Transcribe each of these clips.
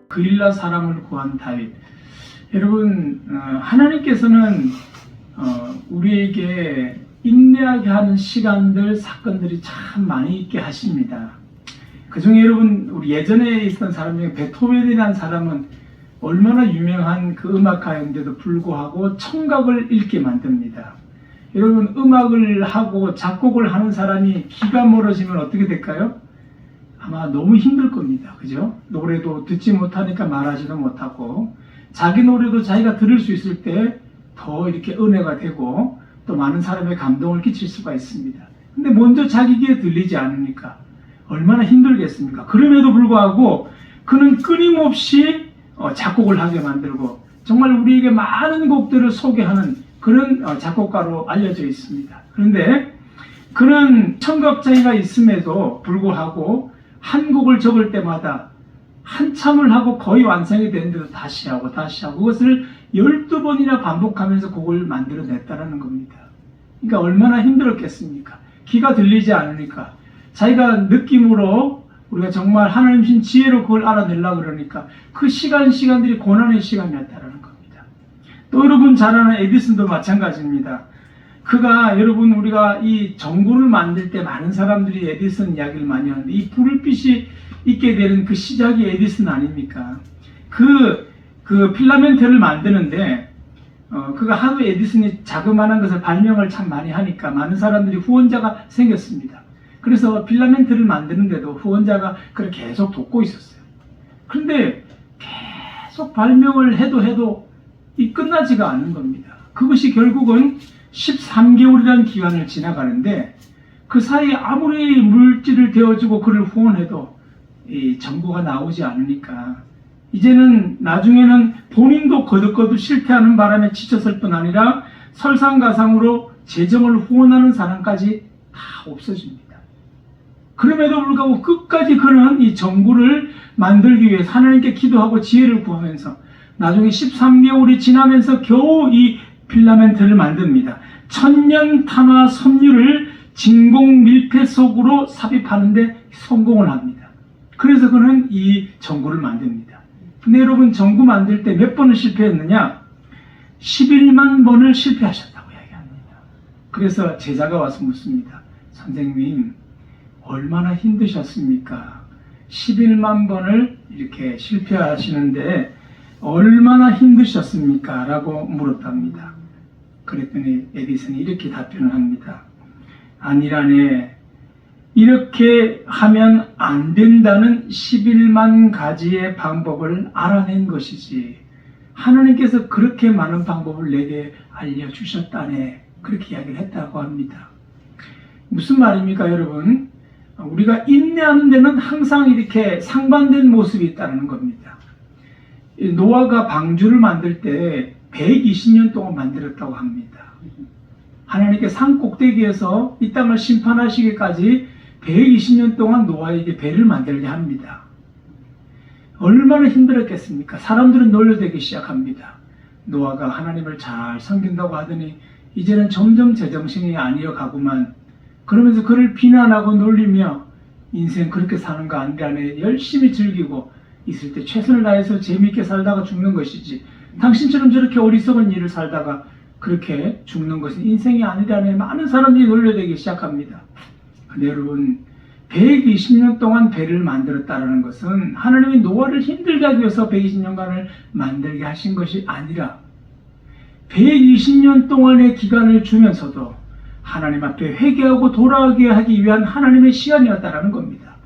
그일라 사람을 구한 다윗. 여러분, 하나님께서는 우리에게 인내하게 하는 시간들, 사건들이 참 많이 있게 하십니다. 그중에 여러분, 우리 예전에 있던 사람 중에 베토벤이라는 사람은 얼마나 유명한 그 음악가인데도 불구하고 청각을 잃게 만듭니다. 여러분, 음악을 하고 작곡을 하는 사람이 귀가 멀어지면 어떻게 될까요? 아마 너무 힘들 겁니다. 그죠? 노래도 듣지 못하니까 말하지도 못하고, 자기 노래도 자기가 들을 수 있을 때 더 이렇게 은혜가 되고 또 많은 사람의 감동을 끼칠 수가 있습니다. 근데 먼저 자기 귀에 들리지 않으니까 얼마나 힘들겠습니까? 그럼에도 불구하고 그는 끊임없이 작곡을 하게 만들고 정말 우리에게 많은 곡들을 소개하는 그런 작곡가로 알려져 있습니다. 그런데 그는 청각장애가 있음에도 불구하고 한 곡을 적을 때마다 한참을 하고 거의 완성이 되는데도 다시 하고 그것을 12번이나 반복하면서 곡을 만들어냈다는 겁니다. 그러니까 얼마나 힘들었겠습니까? 귀가 들리지 않으니까 자기가 느낌으로 우리가 정말 하나님 신 지혜로 그걸 알아내려고 그러니까 그 시간들이 고난의 시간이었다는 겁니다. 또 여러분 잘 아는 에디슨도 마찬가지입니다. 그가 여러분 우리가 이 전구를 만들 때 많은 사람들이 에디슨 이야기를 많이 하는데 이 불빛이 있게 되는 그 시작이 에디슨 아닙니까? 그 필라멘트를 만드는데 그가 하도 에디슨이 자그마한 것을 발명을 참 많이 하니까 많은 사람들이 후원자가 생겼습니다. 그래서 필라멘트를 만드는데도 후원자가 그를 계속 돕고 있었어요. 그런데 계속 발명을 해도 이 끝나지가 않은 겁니다. 그것이 결국은 13개월이라는 기간을 지나가는데 그 사이에 아무리 물질을 대어주고 그를 후원해도 이 정보가 나오지 않으니까 이제는 나중에는 본인도 거듭거듭 실패하는 바람에 지쳤을 뿐 아니라 설상가상으로 재정을 후원하는 사람까지 다 없어집니다. 그럼에도 불구하고 끝까지 그는 이 정부를 만들기 위해 하나님께 기도하고 지혜를 구하면서 나중에 13개월이 지나면서 겨우 이 필라멘트를 만듭니다. 천년 탄화 섬유를 진공 밀폐 속으로 삽입하는데 성공을 합니다. 그래서 그는 이 전구를 만듭니다. 근데 여러분 전구 만들 때 몇 번을 실패했느냐? 11만 번을 실패하셨다고 이야기합니다. 그래서 제자가 와서 묻습니다. 선생님 얼마나 힘드셨습니까? 11만 번을 이렇게 실패하시는데 얼마나 힘드셨습니까? 라고 물었답니다. 그랬더니 에디슨이 이렇게 답변을 합니다. 아니라네. 이렇게 하면 안 된다는 11만 가지의 방법을 알아낸 것이지 하나님께서 그렇게 많은 방법을 내게 알려주셨다네. 그렇게 이야기를 했다고 합니다. 무슨 말입니까 여러분? 우리가 인내하는 데는 항상 이렇게 상반된 모습이 있다는 겁니다. 노아가 방주를 만들 때 120년 동안 만들었다고 합니다. 하나님께 산 꼭대기에서 이 땅을 심판하시기까지 120년 동안 노아에게 배를 만들게 합니다. 얼마나 힘들었겠습니까? 사람들은 놀려대기 시작합니다. 노아가 하나님을 잘 섬긴다고 하더니 이제는 점점 제정신이 아니어 가구만. 그러면서 그를 비난하고 놀리며 인생 그렇게 사는 거 아니라네. 열심히 즐기고 있을 때 최선을 다해서 재미있게 살다가 죽는 것이지 당신처럼 저렇게 어리석은 일을 살다가 그렇게 죽는 것은 인생이 아니라네. 많은 사람들이 놀려대기 시작합니다. 근데 여러분 120년 동안 배를 만들었다는 것은 하나님이 노아를 힘들게 하기 위해서 120년간을 만들게 하신 것이 아니라 120년 동안의 기간을 주면서도 하나님 앞에 회개하고 돌아오게 하기 위한 하나님의 시간이었다는 겁니다.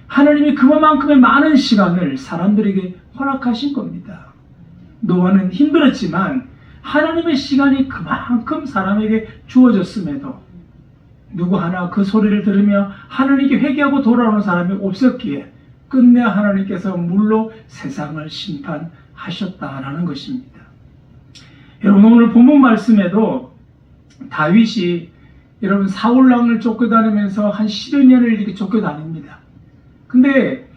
하나님이 그만큼의 많은 시간을 사람들에게 허락하신 겁니다. 노아는 힘들었지만 하나님의 시간이 그만큼 사람에게 주어졌음에도 누구 하나 그 소리를 들으며 하나님께 회개하고 돌아오는 사람이 없었기에 끝내 하나님께서 물로 세상을 심판하셨다라는 것입니다. 여러분 오늘 본문 말씀에도 다윗이 여러분 사울왕을 쫓겨다니면서 한 10여 년을 이렇게 쫓겨다닙니다. 근데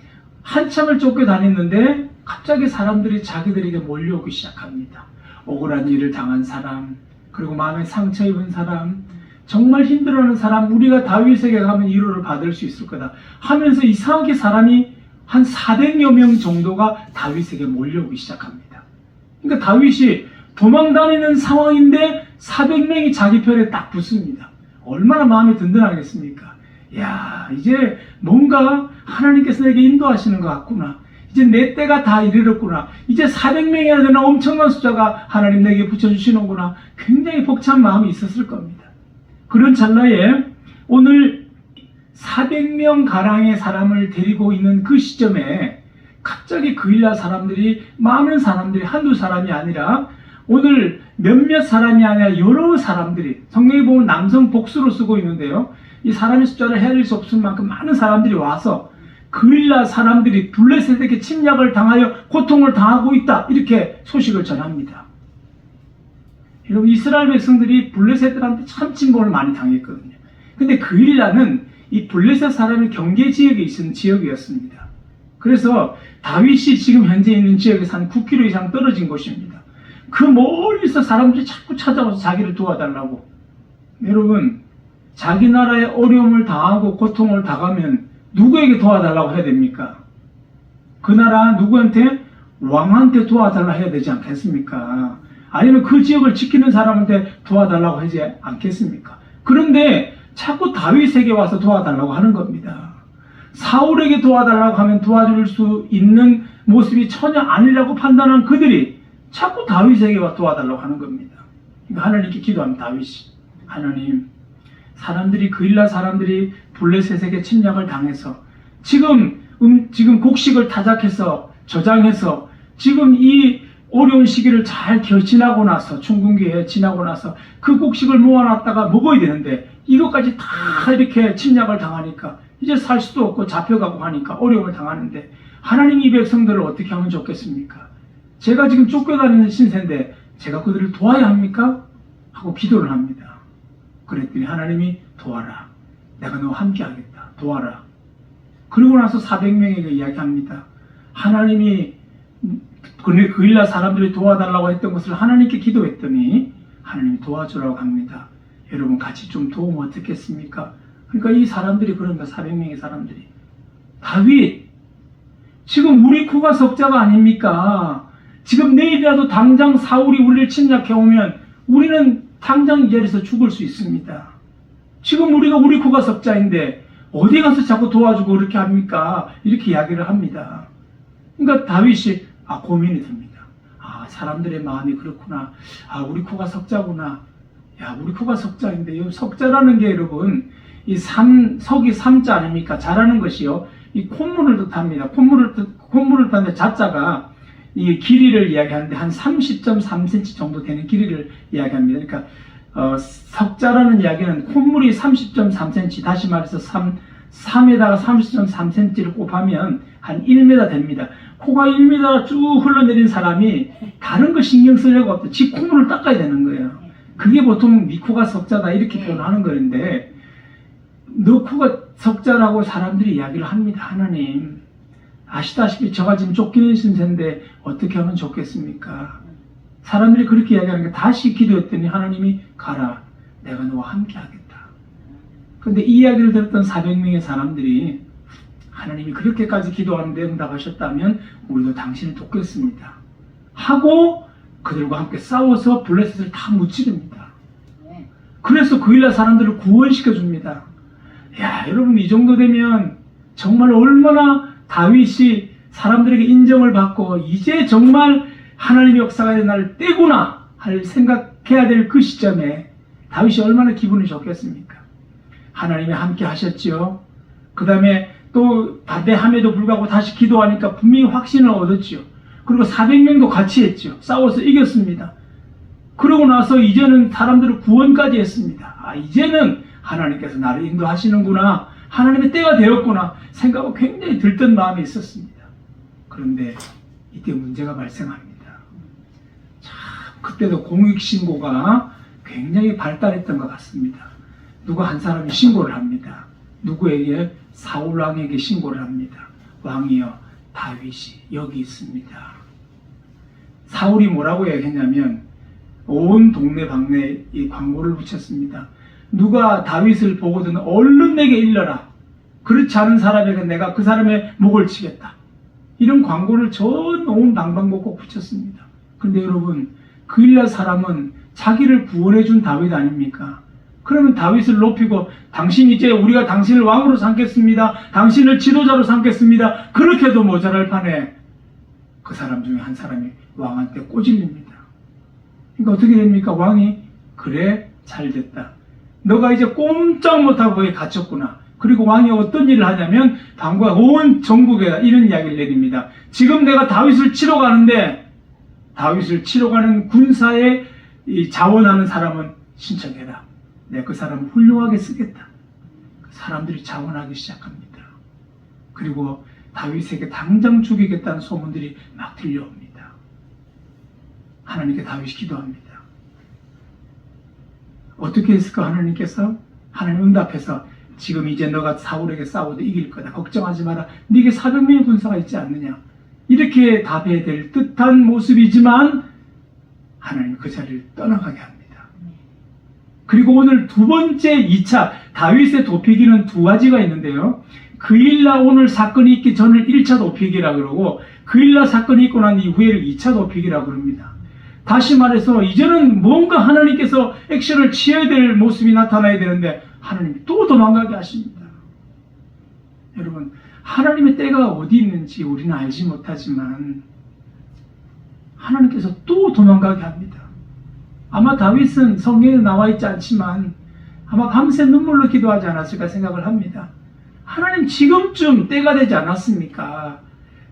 한참을 쫓겨다녔는데 갑자기 사람들이 자기들에게 몰려오기 시작합니다. 억울한 일을 당한 사람, 그리고 마음에 상처 입은 사람, 정말 힘들어하는 사람, 우리가 다윗에게 가면 위로를 받을 수 있을 거다 하면서 이상하게 사람이 한 400여 명 정도가 다윗에게 몰려오기 시작합니다. 그러니까 다윗이 도망 다니는 상황인데 400명이 자기 편에 딱 붙습니다. 얼마나 마음이 든든하겠습니까? 야, 이제 뭔가 하나님께서 내게 인도하시는 것 같구나. 이제 내 때가 다 이르렀구나. 이제 400명이나 되는 엄청난 숫자가 하나님 내게 붙여주시는구나. 굉장히 벅찬 마음이 있었을 겁니다. 그런 찰나에 오늘 400명 가량의 사람을 데리고 있는 그 시점에 갑자기 그일라 사람들이, 많은 사람들이, 한두 사람이 아니라 오늘 몇몇 사람이 아니라 여러 사람들이, 성경에 보면 남성 복수로 쓰고 있는데요, 이 사람의 숫자를 헤아릴 수 없을 만큼 많은 사람들이 와서 그일라 사람들이 블레셋에게 침략을 당하여 고통을 당하고 있다, 이렇게 소식을 전합니다. 여러분, 이스라엘 백성들이 블레셋들한테 참 침범을 많이 당했거든요. 근데 그일라는 이 블레셋 사람의 경계 지역에 있는 지역이었습니다. 그래서 다윗이 지금 현재 있는 지역에서 한 9km 이상 떨어진 곳입니다. 그 멀리서 사람들이 자꾸 찾아와서 자기를 도와달라고. 여러분, 자기 나라에 어려움을 당하고 고통을 당하면 누구에게 도와달라고 해야 됩니까? 그 나라 누구한테? 왕한테 도와달라고 해야 되지 않겠습니까? 아니면 그 지역을 지키는 사람한테 도와달라고 하지 않겠습니까? 그런데 자꾸 다윗에게 와서 도와달라고 하는 겁니다. 사울에게 도와달라고 하면 도와줄 수 있는 모습이 전혀 아니라고 판단한 그들이 자꾸 다윗에게 와서 도와달라고 하는 겁니다. 그러니까 하나님께 기도하면 다윗이, 하나님, 사람들이, 그일라 사람들이 블레셋에게 침략을 당해서 지금 곡식을 타작해서 저장해서 지금 이 어려운 시기를 잘 지나고 나서, 춘궁기에 지나고 나서 그 곡식을 모아놨다가 먹어야 되는데 이것까지 다 이렇게 침략을 당하니까 이제 살 수도 없고 잡혀가고 하니까 어려움을 당하는데 하나님, 이 백성들을 어떻게 하면 좋겠습니까? 제가 지금 쫓겨다니는 신세인데 제가 그들을 도와야 합니까? 하고 기도를 합니다. 그랬더니 하나님이 도와라. 내가 너와 함께 하겠다. 도와라. 그리고 나서 400명에게 이야기합니다. 하나님이 그일라 사람들이 도와달라고 했던 것을 하나님께 기도했더니 하나님이 도와주라고 합니다. 여러분, 같이 좀 도우면 어떻겠습니까? 그러니까 이 사람들이, 그런가 400명의 사람들이, 다윗, 지금 우리 코가 석자가 아닙니까? 지금 내일이라도 당장 사울이 우리를 침략해 오면 우리는 당장 이 자리에서 죽을 수 있습니다. 지금 우리가 우리 코가 석자인데 어디 가서 자꾸 도와주고 그렇게 합니까? 이렇게 이야기를 합니다. 그러니까 다윗이 고민이 듭니다. 사람들의 마음이 그렇구나. 우리 코가 석자구나. 야, 우리 코가 석자인데, 이 석자라는 게 여러분, 이 석이 삼자 아닙니까? 자라는 것이요, 이 콧물을 뜻합니다. 콧물을 뜻하는데 자자가 이 길이를 이야기하는데 한 30.3cm 정도 되는 길이를 이야기합니다. 그러니까 석자라는 이야기는 콧물이 30.3cm, 다시 말해서 3에다가 30.3cm를 곱하면 한 1m 됩니다. 코가 1m 쭉 흘러내린 사람이 다른 거 신경 쓰려고 없다. 지 콧물을 닦아야 되는 거예요. 그게 보통 네 코가 석자다, 이렇게 표현하는 거인데, 너 코가 석자라고 사람들이 이야기를 합니다. 하나님, 아시다시피 저가 지금 쫓기는 신세인데 어떻게 하면 좋겠습니까? 사람들이 그렇게 이야기하는 게, 다시 기도했더니 하나님이 가라. 내가 너와 함께 하겠다. 그런데 이 이야기를 들었던 400명의 사람들이, 하나님이 그렇게까지 기도하는데 응답하셨다면 우리도 당신을 돕겠습니다 하고 그들과 함께 싸워서 블레셋을 다 무찌릅니다. 그래서 그일라 사람들을 구원시켜 줍니다. 야, 여러분, 이 정도 되면 정말 얼마나 다윗이 사람들에게 인정을 받고 이제 정말 하나님의 역사가 일어날 때구나 할 생각해야 될 그 시점에 다윗이 얼마나 기분이 좋겠습니까? 하나님이 함께 하셨지요. 그 다음에 또 반대함에도 불구하고 다시 기도하니까 분명히 확신을 얻었지요. 그리고 400명도 같이 했죠. 싸워서 이겼습니다. 그러고 나서 이제는 사람들을 구원까지 했습니다. 이제는 하나님께서 나를 인도하시는구나, 하나님의 때가 되었구나 생각하고 굉장히 들뜬 마음이 있었습니다. 그런데 이때 문제가 발생합니다. 참, 그때도 공익신고가 굉장히 발달했던 것 같습니다. 누가 한 사람이 신고를 합니다. 누구에게? 사울왕에게 신고를 합니다. 왕이여, 다윗이 여기 있습니다. 사울이 뭐라고 얘기했냐면 온 동네방네에 이 광고를 붙였습니다. 누가 다윗을 보거든 얼른 내게 일러라. 그렇지 않은 사람에게 내가 그 사람의 목을 치겠다. 이런 광고를 전 온 방방곡곡 붙였습니다. 근데 여러분, 그일라 사람은 자기를 구원해 준 다윗 아닙니까? 그러면 다윗을 높이고 당신 이제 우리가 당신을 왕으로 삼겠습니다. 당신을 지도자로 삼겠습니다. 그렇게도 모자랄 판에 그 사람 중에 한 사람이 왕한테 꼬질립니다. 그러니까 어떻게 됩니까? 왕이 그래 잘 됐다. 너가 이제 꼼짝 못하고 거기에 갇혔구나. 그리고 왕이 어떤 일을 하냐면 방과 온 전국에 이런 이야기를 내립니다. 지금 내가 다윗을 치러 가는데 다윗을 치러 가는 군사에 자원하는 사람은 신청해라. 내가 그 사람을 훌륭하게 쓰겠다. 사람들이 자원하기 시작합니다. 그리고 다윗에게 당장 죽이겠다는 소문들이 막 들려옵니다. 하나님께 다윗이 기도합니다. 어떻게 했을까? 하나님께서 하나님 응답해서 지금 이제 너가 사울에게 싸워도 이길 거다. 걱정하지 마라. 네게 400명의 군사가 있지 않느냐. 이렇게 답해야 될 듯한 모습이지만 하나님 그 자리를 떠나가게 합니다. 그리고 오늘 두 번째 2차 다윗의 도피기는 두 가지가 있는데요. 그일라 오늘 사건이 있기 전을 1차 도피기라고 그러고 그일라 사건이 있고 난 이후에를 2차 도피기라고 그럽니다. 다시 말해서 이제는 뭔가 하나님께서 액션을 취해야 될 모습이 나타나야 되는데 하나님이 또 도망가게 하십니다. 여러분, 하나님의 때가 어디 있는지 우리는 알지 못하지만 하나님께서 또 도망가게 합니다. 아마 다윗은 성경에 나와 있지 않지만 아마 밤새 눈물로 기도하지 않았을까 생각을 합니다. 하나님 지금쯤 때가 되지 않았습니까?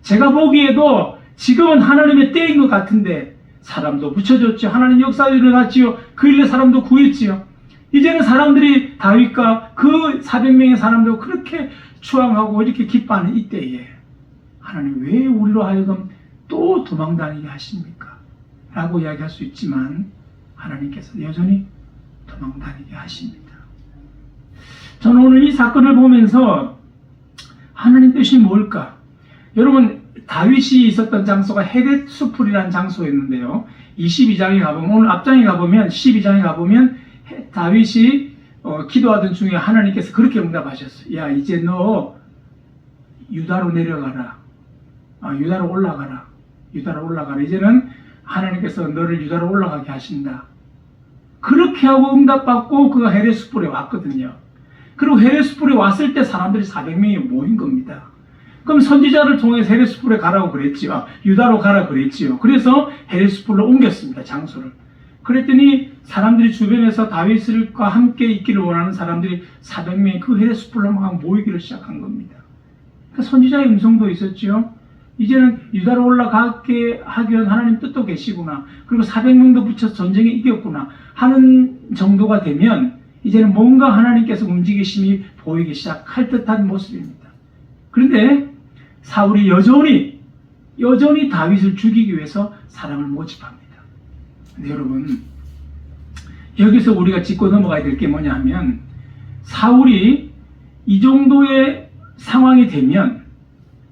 제가 보기에도 지금은 하나님의 때인 것 같은데 사람도 붙여줬죠. 하나님 역사가 일어났지요. 그 일에 사람도 구했지요. 이제는 사람들이 다윗과 그 400명의 사람도 그렇게 추앙하고 이렇게 기뻐하는 이때에 하나님 왜 우리로 하여금 또 도망다니게 하십니까? 라고 이야기할 수 있지만 하나님께서 여전히 도망다니게 하십니다. 저는 오늘 이 사건을 보면서 하나님 뜻이 뭘까? 여러분, 다윗이 있었던 장소가 헤렛수풀이라는 장소였는데요. 22장에 가보면, 오늘 앞장에 가보면 12장에 가보면 다윗이 기도하던 중에 하나님께서 그렇게 응답하셨어요. 야, 이제 너 유다로 내려가라. 유다로 올라가라. 유다로 올라가라. 이제는 하나님께서 너를 유다로 올라가게 하신다. 그렇게 하고 응답받고 그가 헤렛수풀에 왔거든요. 그리고 헤렛수풀에 왔을 때 사람들이 400명이 모인 겁니다. 그럼 선지자를 통해서 헤렛수풀에 가라고 그랬지요. 유다로 가라 그랬지요. 그래서 헤렛수풀로 옮겼습니다. 장소를. 그랬더니 사람들이 주변에서 다윗과 함께 있기를 원하는 사람들이 400명이 그 헤렛수풀로 막 모이기를 시작한 겁니다. 그러니까 선지자의 음성도 있었지요. 이제는 유다로 올라가게 하기 위한 하나님 뜻도 계시구나. 그리고 400명도 붙여서 전쟁에 이겼구나 하는 정도가 되면 이제는 뭔가 하나님께서 움직이심이 보이기 시작할 듯한 모습입니다. 그런데 사울이 여전히 다윗을 죽이기 위해서 사람을 모집합니다. 근데 여러분, 여기서 우리가 짚고 넘어가야 될 게 뭐냐 하면 사울이 이 정도의 상황이 되면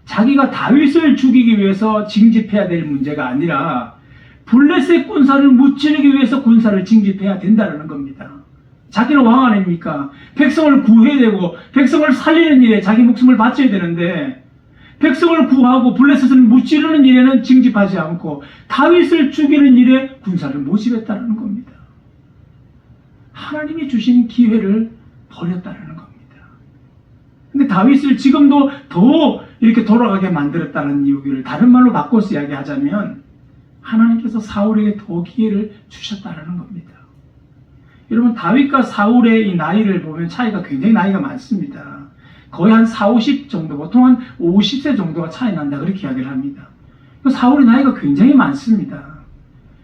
자기가 다윗을 죽이기 위해서 징집해야 될 문제가 아니라 블레셋 군사를 무찌르기 위해서 군사를 징집해야 된다는 겁니다. 자기는 왕 아닙니까? 백성을 구해야 되고 백성을 살리는 일에 자기 목숨을 바쳐야 되는데 백성을 구하고 블레셋을 무찌르는 일에는 징집하지 않고 다윗을 죽이는 일에 군사를 모집했다는 겁니다. 하나님이 주신 기회를 버렸다는 겁니다. 근데 다윗을 지금도 더 이렇게 돌아가게 만들었다는 이유를 다른 말로 바꿔서 이야기하자면 하나님께서 사울에게 더 기회를 주셨다는 겁니다. 여러분, 다윗과 사울의 이 나이를 보면 차이가 굉장히 나이가 많습니다. 거의 한 40, 50 정도, 보통 한 50세 정도가 차이 난다 그렇게 이야기를 합니다. 사울의 나이가 굉장히 많습니다.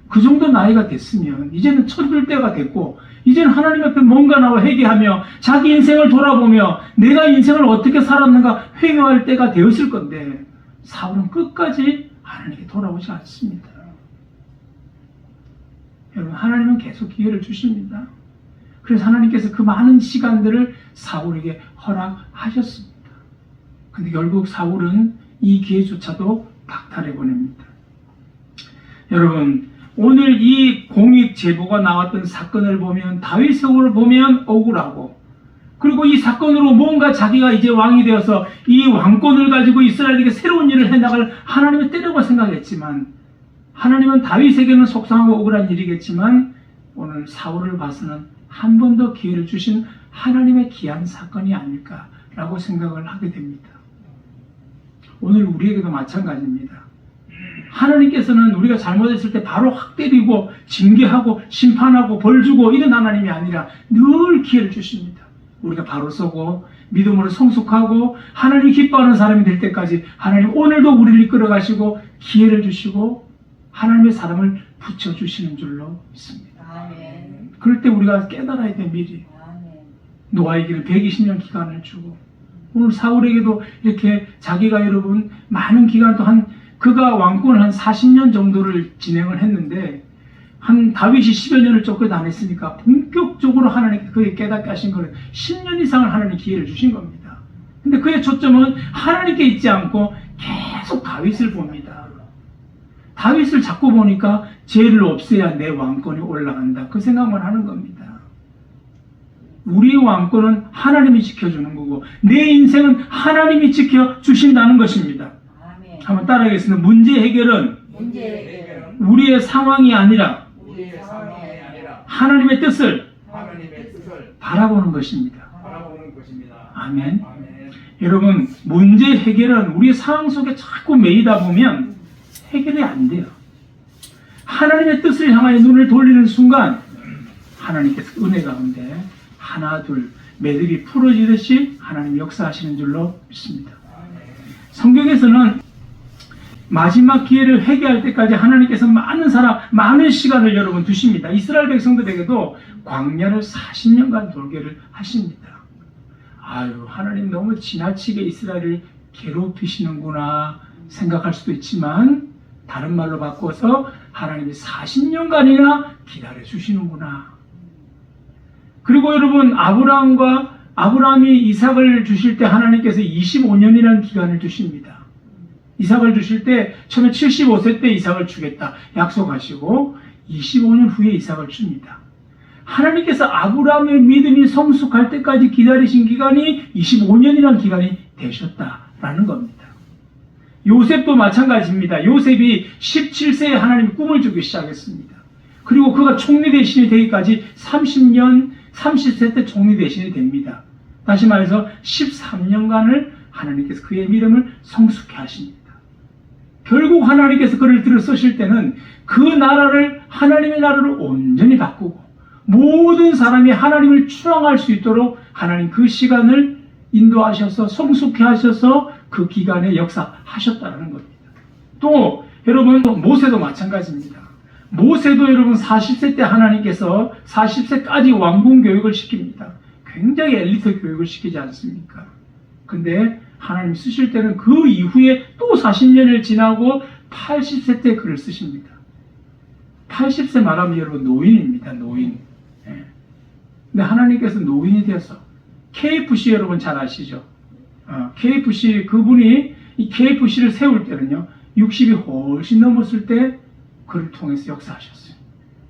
그 정도 나이가 됐으면 이제는 쳐줄 때가 됐고 이제는 하나님 앞에 뭔가 나와 회개하며 자기 인생을 돌아보며 내가 인생을 어떻게 살았는가 회개할 때가 되었을 건데 사울은 끝까지 하나님께 돌아오지 않습니다. 여러분, 하나님은 계속 기회를 주십니다. 그래서 하나님께서 그 많은 시간들을 사울에게 허락하셨습니다. 근데 결국 사울은 이 기회조차도 박탈해보냅니다. 여러분, 오늘 이 공익 제보가 나왔던 사건을 보면 다윗성을 보면 억울하고 그리고 이 사건으로 뭔가 자기가 이제 왕이 되어서 이 왕권을 가지고 이스라엘에게 새로운 일을 해나갈 하나님의 때라고 생각했지만, 하나님은 다윗에게는 속상하고 억울한 일이겠지만 오늘 사울을 봐서는 한 번 더 기회를 주신 하나님의 귀한 사건이 아닐까라고 생각을 하게 됩니다. 오늘 우리에게도 마찬가지입니다. 하나님께서는 우리가 잘못했을 때 바로 확 때리고 징계하고 심판하고 벌 주고 이런 하나님이 아니라 늘 기회를 주십니다. 우리가 바로 서고 믿음으로 성숙하고 하나님 기뻐하는 사람이 될 때까지 하나님 오늘도 우리를 이끌어 가시고 기회를 주시고 하나님의 사람을 붙여주시는 줄로 믿습니다. 아멘. 그럴 때 우리가 깨달아야 돼. 미리 아멘. 노아에게는 120년 기간을 주고, 오늘 사울에게도 이렇게 자기가 여러분 많은 기간 동안 그가 왕권을 한 40년 정도를 진행을 했는데 한 다윗이 10여 년을 쫓겨다녔으니까 본격적으로 하나님께 그에게 깨닫게 하신 것은 10년 이상을 하나님 기회를 주신 겁니다. 근데 그의 초점은 하나님께 있지 않고 계속 다윗을 봅니다. 다윗을 자꾸 보니까 죄를 없애야 내 왕권이 올라간다. 그 생각만 하는 겁니다. 우리의 왕권은 하나님이 지켜주는 거고 내 인생은 하나님이 지켜주신다는 것입니다. 아멘. 한번 따라하겠습니다. 문제 해결은 문제 해결은 우리의 상황이 아니라 우리의 상황이 아니라 하나님의 뜻을 하나님의 뜻을 바라보는 것입니다. 바라보는 것입니다. 아멘. 아멘. 여러분, 문제 해결은 우리의 상황 속에 자꾸 매이다 보면 해결이 안 돼요. 하나님의 뜻을 향하여 눈을 돌리는 순간 하나님께서 은혜 가운데 하나 둘 매듭이 풀어지듯이 하나님 역사하시는 줄로 믿습니다. 성경에서는 마지막 기회를 회개할 때까지 하나님께서 많은 시간을 여러분 두십니다. 이스라엘 백성들에게도 광야를 40년간 돌게를 하십니다. 아유, 하나님 너무 지나치게 이스라엘을 괴롭히시는구나 생각할 수도 있지만, 다른 말로 바꿔서 하나님이 40년간이나 기다려 주시는구나. 그리고 여러분, 아브라함이 이삭을 주실 때 하나님께서 25년이라는 기간을 주십니다. 이삭을 주실 때 처음에 75세 때 이삭을 주겠다 약속하시고 25년 후에 이삭을 줍니다. 하나님께서 아브라함의 믿음이 성숙할 때까지 기다리신 기간이 25년이라는 기간이 되셨다라는 겁니다. 요셉도 마찬가지입니다. 요셉이 17세에 하나님이 꿈을 주기 시작했습니다. 그리고 그가 총리 대신이 되기까지 30세 때 총리 대신이 됩니다. 다시 말해서 13년간을 하나님께서 그의 믿음을 성숙해 하십니다. 결국 하나님께서 그를 들어 쓰실 때는 그 나라를 하나님의 나라를 온전히 바꾸고 모든 사람이 하나님을 추앙할 수 있도록 하나님 그 시간을 인도하셔서 성숙해 하셔서 그 기간에 역사하셨다는 겁니다. 또 여러분, 모세도 마찬가지입니다. 모세도 여러분 40세 때 하나님께서 40세까지 왕궁 교육을 시킵니다. 굉장히 엘리트 교육을 시키지 않습니까? 근데 하나님 쓰실 때는 그 이후에 또 40년을 지나고 80세 때 글을 쓰십니다. 80세 말하면 여러분 노인입니다. 노인. 예. 근데 하나님께서 노인이 되어서 KFC 여러분 잘 아시죠? KFC 그분이 이 KFC를 세울 때는요 60이 훨씬 넘었을 때 그를 통해서 역사하셨어요.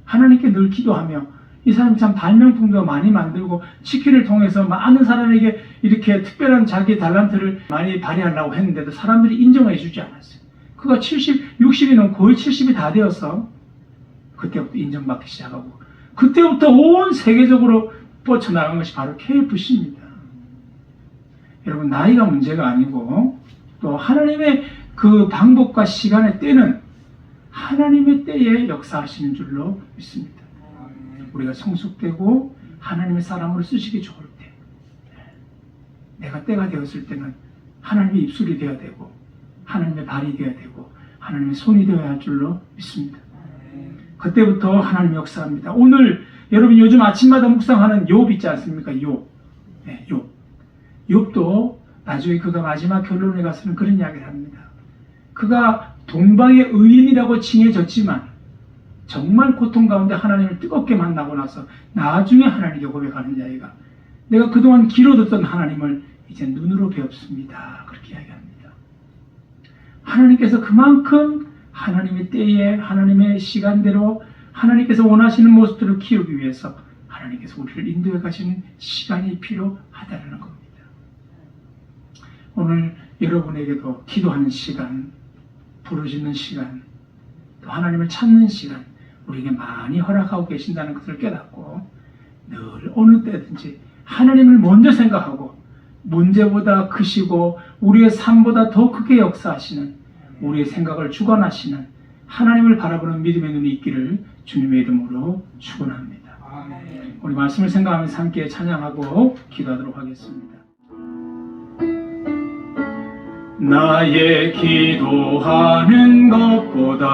하나님께 늘 기도하며 이 사람이 참 발명품도 많이 만들고 치킨을 통해서 많은 사람에게 이렇게 특별한 자기 달란트를 많이 발휘하려고 했는데도 사람들이 인정해 주지 않았어요. 그가 60이 넘고 거의 70이 다 되어서 그때부터 인정받기 시작하고 그때부터 온 세계적으로 뻗쳐나간 것이 바로 KFC입니다. 여러분, 나이가 문제가 아니고 또 하나님의 그 방법과 시간의 때는 하나님의 때에 역사하시는 줄로 믿습니다. 우리가 성숙되고 하나님의 사람으로 쓰시기 좋을 때, 내가 때가 되었을 때는 하나님의 입술이 되어야 되고 하나님의 발이 되어야 되고 하나님의 손이 되어야 할 줄로 믿습니다. 그때부터 하나님 역사합니다. 오늘 여러분 요즘 아침마다 묵상하는 욥 있지 않습니까? 욥. 네, 욥도 나중에 그가 마지막 결론에 가서는 그런 이야기를 합니다. 그가 동방의 의인이라고 칭해졌지만 정말 고통 가운데 하나님을 뜨겁게 만나고 나서 나중에 하나님께 고백하는 자애가 내가 그동안 귀로 듣던 하나님을 이제 눈으로 배웠습니다. 그렇게 이야기합니다. 하나님께서 그만큼 하나님의 때에 하나님의 시간대로 하나님께서 원하시는 모습들을 키우기 위해서 하나님께서 우리를 인도해 가시는 시간이 필요하다는 겁니다. 오늘 여러분에게도 기도하는 시간, 부르짖는 시간, 또 하나님을 찾는 시간 우리에게 많이 허락하고 계신다는 것을 깨닫고 늘 어느 때든지 하나님을 먼저 생각하고 문제보다 크시고 우리의 삶보다 더 크게 역사하시는, 우리의 생각을 주관하시는 하나님을 바라보는 믿음의 눈이 있기를 주님의 이름으로 축원합니다. 아멘. 우리 말씀을 생각하면서 함께 찬양하고 기도하도록 하겠습니다. 나의 기도하는 것보다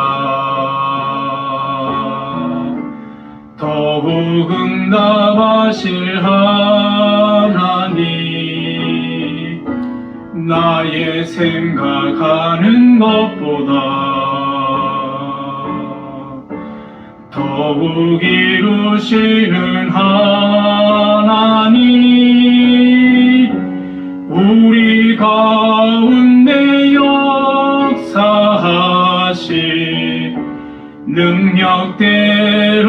더욱 응답하실 하나님, 나의 생각하는 것보다 더욱 이루시는 하나님, 우리 가운데 역사하시 능력대로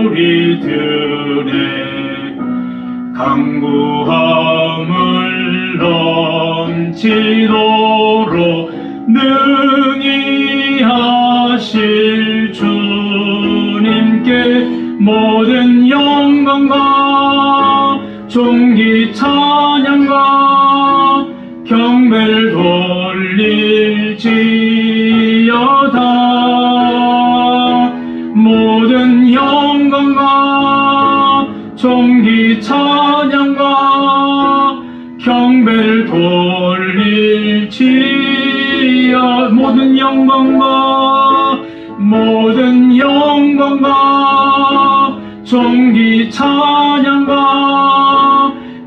우리들의 강구함을 넘치도록 능히 하실 주님께 모든 영광과 존귀 찬양과 경배를 돌릴지어다. 모든 영광과 존귀 찬양과 경배를 돌릴지어다. 모든 영광과 존귀 찬양과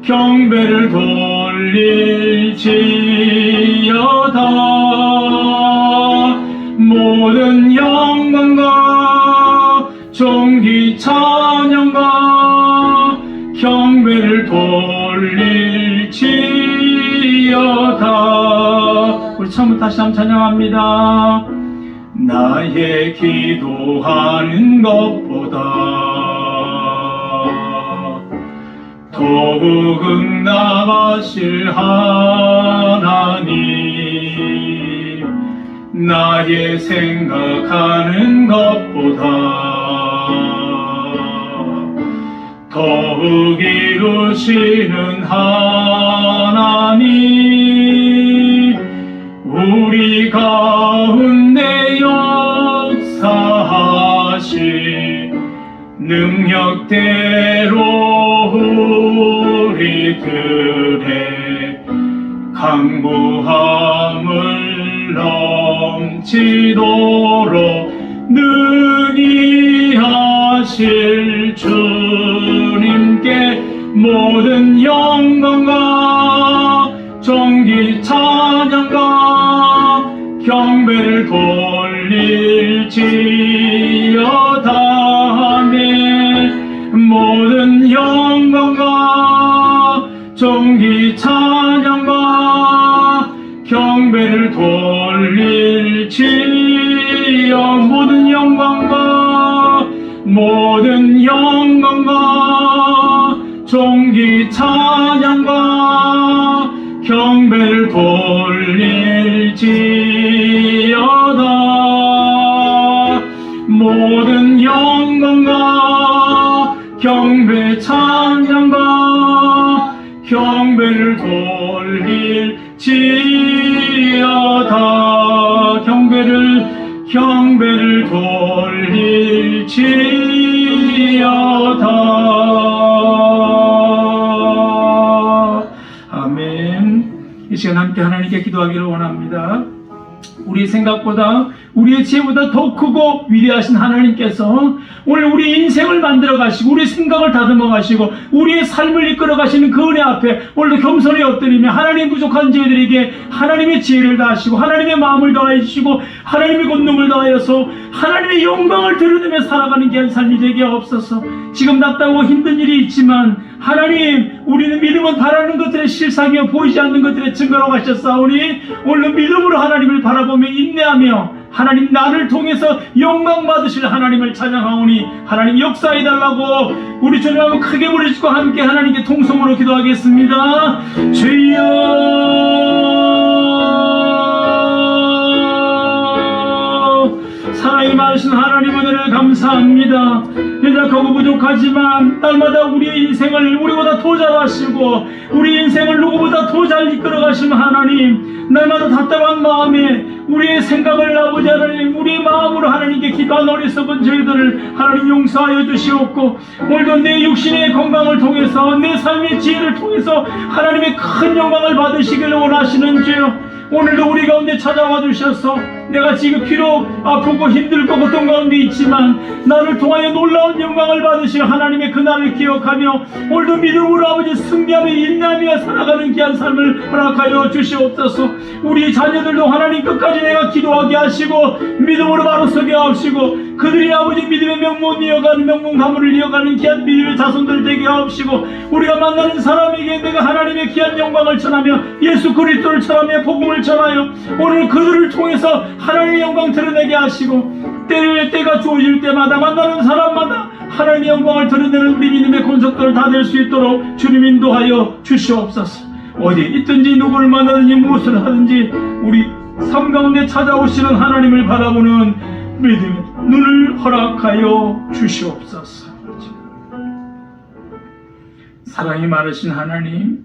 경배를 돌릴지어다. 모든 영광과 존귀 찬양과 경배를 돌릴지어다. 우리 처음부터 다시 한번 찬양합니다. 나의 기도하는 것보다 더욱 응답하실 하나님, 나의 생각하는 것보다 더욱 이루시는 하나님, 우리 가운데 역사하시 능력대로 우리들의 강구함을 넘치도록 능히 하실 주님께 모든 영광과 존귀 찬양과 경배를 돌릴지어다. 모든 영광과 존귀 찬양과 경배를 돌릴지어다. 모든 영광과 존귀 찬양과 경배를 돌릴지어다. 모든 영광과 경배 찬양과 경배를 돌릴지어다. 경배를 돌릴지어다. 아멘. 이 시간 함께 하나님께 기도하기를 원합니다. 우리 생각보다, 우리의 지혜보다 더 크고 위대하신 하나님께서 오늘 우리 인생을 만들어 가시고 우리 생각을 다듬어 가시고 우리의 삶을 이끌어 가시는 그 은혜 앞에 오늘도 겸손히 엎드리며 하나님 부족한 저희들에게 하나님의 지혜를 다하시고 하나님의 마음을 다해 주시고 하나님의 권능을 다하여서 하나님의 영광을 드러내며 살아가는 귀한 삶이 되게 없어서. 지금 낫다고 힘든 일이 있지만 하나님, 우리는 믿음은 바라는 것들의 실상이요 보이지 않는 것들의 증거로 가셨사오니 오늘 믿음으로 하나님을 바라보며 인내하며 하나님 나를 통해서 영광 받으실 하나님을 찬양하오니 하나님 역사해달라고 우리 주님 한번 크게 부르시고 함께 하나님께 통성으로 기도하겠습니다. 주여 사랑이 많으신 하나님 은혜를 감사합니다. 연약하고 부족하지만 날마다 우리의 인생을 우리보다 더 잘하시고 우리 인생을 누구보다 더 잘 이끌어가신 하나님, 날마다 답답한 마음에 우리의 생각을 아버지 하나님, 우리의 마음으로 하나님께 기도한 어리석은 저희들을 하나님 용서하여 주시옵고, 오늘도 내 육신의 건강을 통해서 내 삶의 지혜를 통해서 하나님의 큰 영광을 받으시기를 원하시는 주여, 오늘도 우리 가운데 찾아와 주셔서 내가 지금 비록 아프고 힘들고 고통 가운데 있지만 나를 통하여 놀라운 영광을 받으실 하나님의 그날을 기억하며 오늘도 믿음으로 아버지 승리하며 인내하며 살아가는 귀한 삶을 허락하여 주시옵소서. 우리 자녀들도 하나님 끝까지 내가 기도하게 하시고 믿음으로 바로 서게 하옵시고, 그들이 아버지 믿음의 명문 이어가는 명문 가문을 이어가는 귀한 믿음의 자손들 되게 하옵시고, 우리가 만나는 사람에게 내가 하나님의 귀한 영광을 전하며 예수 그리스도를 전하며 복음을 전하여 오늘 그들을 통해서 하나님의 영광 드러내게 하시고, 때가 주어질 때마다 만나는 사람마다 하나님의 영광을 드러내는 우리 믿음의 권속들 다 될 수 있도록 주님 인도하여 주시옵소서. 어디 있든지 누구를 만나든지 무엇을 하든지 우리 삶 가운데 찾아오시는 하나님을 바라보는 믿음의 눈을 허락하여 주시옵소서. 사랑이 많으신 하나님,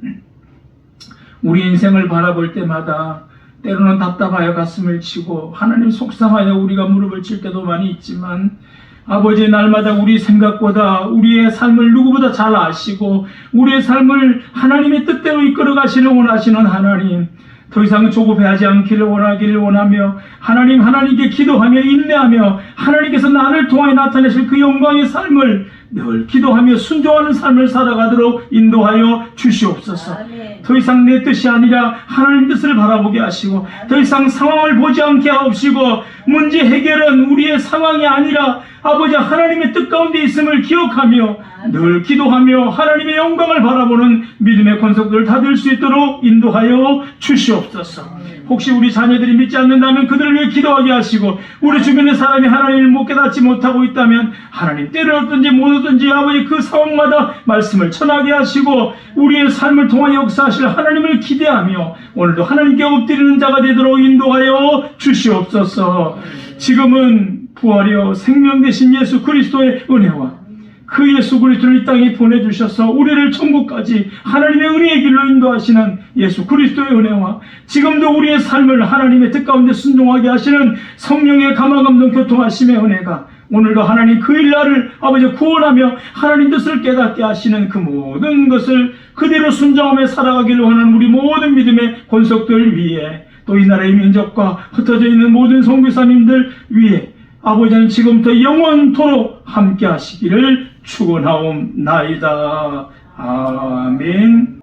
우리 인생을 바라볼 때마다 때로는 답답하여 가슴을 치고 하나님 속상하여 우리가 무릎을 칠 때도 많이 있지만, 아버지 날마다 우리 생각보다 우리의 삶을 누구보다 잘 아시고 우리의 삶을 하나님의 뜻대로 이끌어 가시를 원하시는 하나님, 더 이상 조급해하지 않기를 원하며 하나님께 기도하며 인내하며 하나님께서 나를 통하여 나타내실 그 영광의 삶을 늘 기도하며 순종하는 삶을 살아가도록 인도하여 주시옵소서. 아멘. 더 이상 내 뜻이 아니라 하나님 뜻을 바라보게 하시고, 더 이상 상황을 보지 않게 하옵시고, 문제 해결은 우리의 상황이 아니라 아버지 하나님의 뜻 가운데 있음을 기억하며 늘 기도하며 하나님의 영광을 바라보는 믿음의 권속들 다 될 수 있도록 인도하여 주시옵소서. 혹시 우리 자녀들이 믿지 않는다면 그들을 위해 기도하게 하시고, 우리 주변의 사람이 하나님을 못 깨닫지 못하고 있다면 하나님 때를 얻든지 못 얻든지 아버지 그 상황마다 말씀을 전하게 하시고 우리의 삶을 통하여 역사하실 하나님을 기대하며 오늘도 하나님께 엎드리는 자가 되도록 인도하여 주시옵소서. 지금은 부활이여 생명 되신 예수 그리스도의 은혜와 그 예수 그리스도를 이 땅에 보내주셔서 우리를 천국까지 하나님의 은혜의 길로 인도하시는 예수 그리스도의 은혜와 지금도 우리의 삶을 하나님의 뜻 가운데 순종하게 하시는 성령의 감화감동 교통하심의 은혜가 오늘도 하나님 그 일날을 아버지 구원하며 하나님 뜻을 깨닫게 하시는 그 모든 것을 그대로 순종하며 살아가기를 원하는 우리 모든 믿음의 권속들 위에, 또 이 나라의 민족과 흩어져 있는 모든 선교사님들 위에 아버지는 지금부터 영원토록 함께 하시기를 축원하옵나이다. 아멘.